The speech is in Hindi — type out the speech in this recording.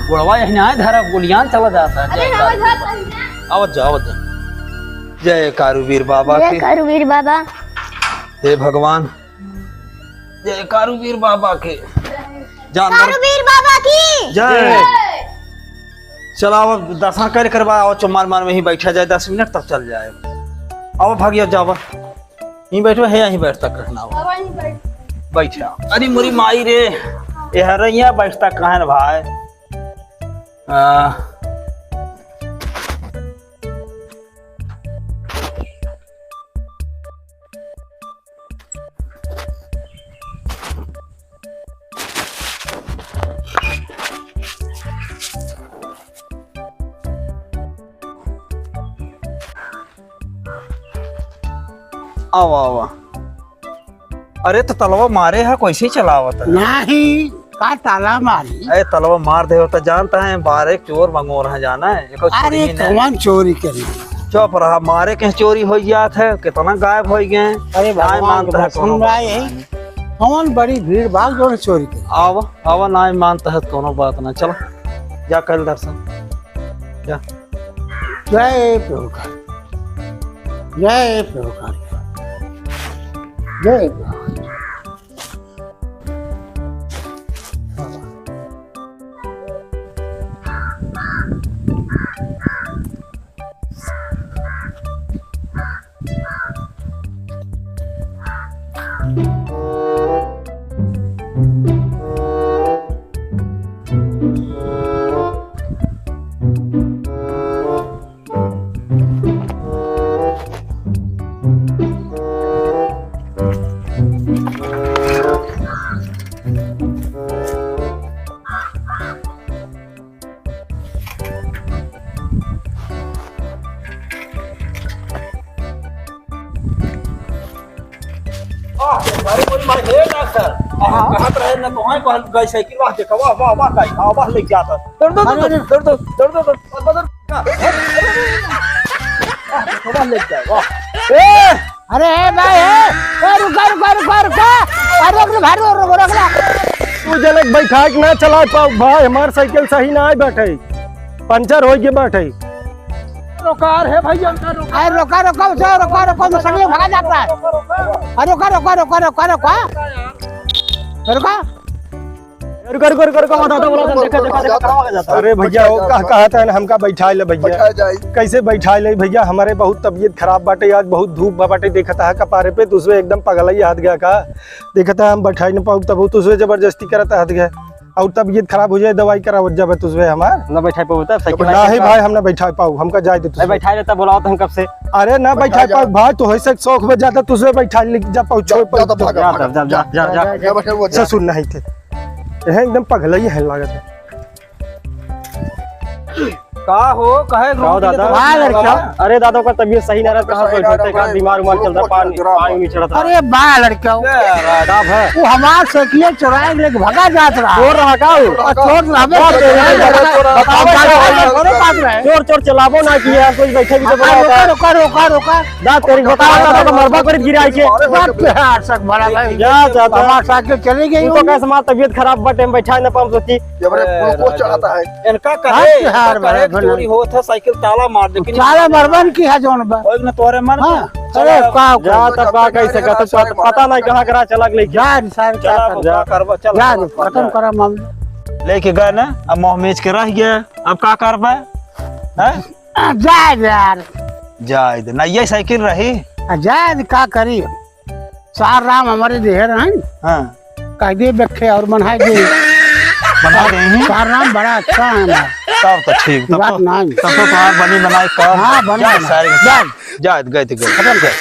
बुढ़वा यहाँ धरा गुलियान चला जाता है। आवत जा जय कारूवीर बाबा जय कारूवीर बाबा। हे भगवान जय कारूवीर बाबा के कारूवीर बाबा की जय। चलो अब दर्शन कर करवा आओ चुमार मार में ही बैठा जाए 10 मिनट तक चल जाए। आओ भागिया जाओ यहीं बैठो है यहीं बैठ तक रहना बैठा। अरे मुरी माई रे यहाँ बैठता कहाँ है भाई। आओ आओ। अरे तो तलवा मारे है कैसे चलावत है? नहीं का ताला मारी। अरे तलवा मार दे तो जानता है 12 चोर मंगोर है जाना है। अरे कौन चोरी करी? चुप रहा मारे के चोरी हो जात है कितना गायब हो गए। अरे मानता है सुन रहा है कौन बड़ी भीड़ भाग जो चोरी करी। आवा आवा ना मानता है कोनो बात ना। चलो जा कर दर्शन जा। जय प्रभुकार जय प्रभुकार जय साइकिल वाह देखा वाह वाह वाह वाह वाह ले जाता दौड़ दौड़ दौड़ दौड़ दौड़ दौड़ दौड़ ले जाए वाह। ए अरे भाई रुका रुका रुका रुका अरे अपने भाई रोक ला। तू जलक बैठा के ना चला पाओ भाई हमार साइकिल सही ना आई बैठे पंचर हो गए बैठे। रोकार है भाई अंदर रोका। अरे रोका रोका रोका रोका रोका सगले भागा जाता है। अरे रोका रोका रोका रोका रोका रुका रुका रुका रुका रुका दादा बोला देखा देखा देखा जाता। अरे भैया वो कहा था हमका बैठा ले भैया कैसे बैठा ले भैया हमारे बहुत तबीयत खराब बाटे आज बहुत धूप बाटे देखा था कपारे पे दूसरे एकदम पगला ही हाथ गया का देखा था हम बैठा नहीं पाऊ तब दूसरे जबरदस्ती करता हाथ गया और तबीयत खराब हो जाए दवाई करा जब तुझे हमार ना बैठा पाऊ साइकिल ना ही भाई हम ना बैठा पाऊ हमका जाए दे बैठा लेता बोला हम कब से। अरे ना बैठा पाऊ भाई तो ऐसे शौक में जाता तुझे बैठा जा पाऊ छोड़ ससुर नहीं थे एकदम पगला ही है लागत है। का हो कहे दादा अरे दादा का तबीयत सही ना रहता कहाँ बीमार उमार चल रहा पानी नहीं चढ़ा था। अरे बा लड़का वो हमार साइकिल चुराए लेके भगा जात रहा चोर रहा का चोर चोर चलाबो ना किया कोई बैठे भी रोका रोका रोका रोका दा तेरी बता मरबा कर गिराई के सक बड़ा भाई जा जा हमार साइकिल चली गई तो कैसे हमार तबीयत खराब बटे बैठा ना पाम सोची ग्लूकोज चढ़ाता है इनका करे चोरी हो था साइकिल ताला मार दे ताला मरबन की है जोन बा ओए न तोरे मर अरे का जा तब का कैसे का तो पता नहीं कहां करा चला ले जा सारे जा करबा चल जा खत्म करा मामला लेके गए ना अब मोह मेज के रह गया अब का करबे हैं जा यार जाए दे ना ये साइकिल रही जा का करी सार राम हमारे देहर हैं हां कायदे बखे और बनाए दे बना रहे हैं सार राम बड़ा अच्छा है सब तो ठीक बात नहीं सब तो बनी बनाई का हां बना जा सारे जा गए थे खत्म कर।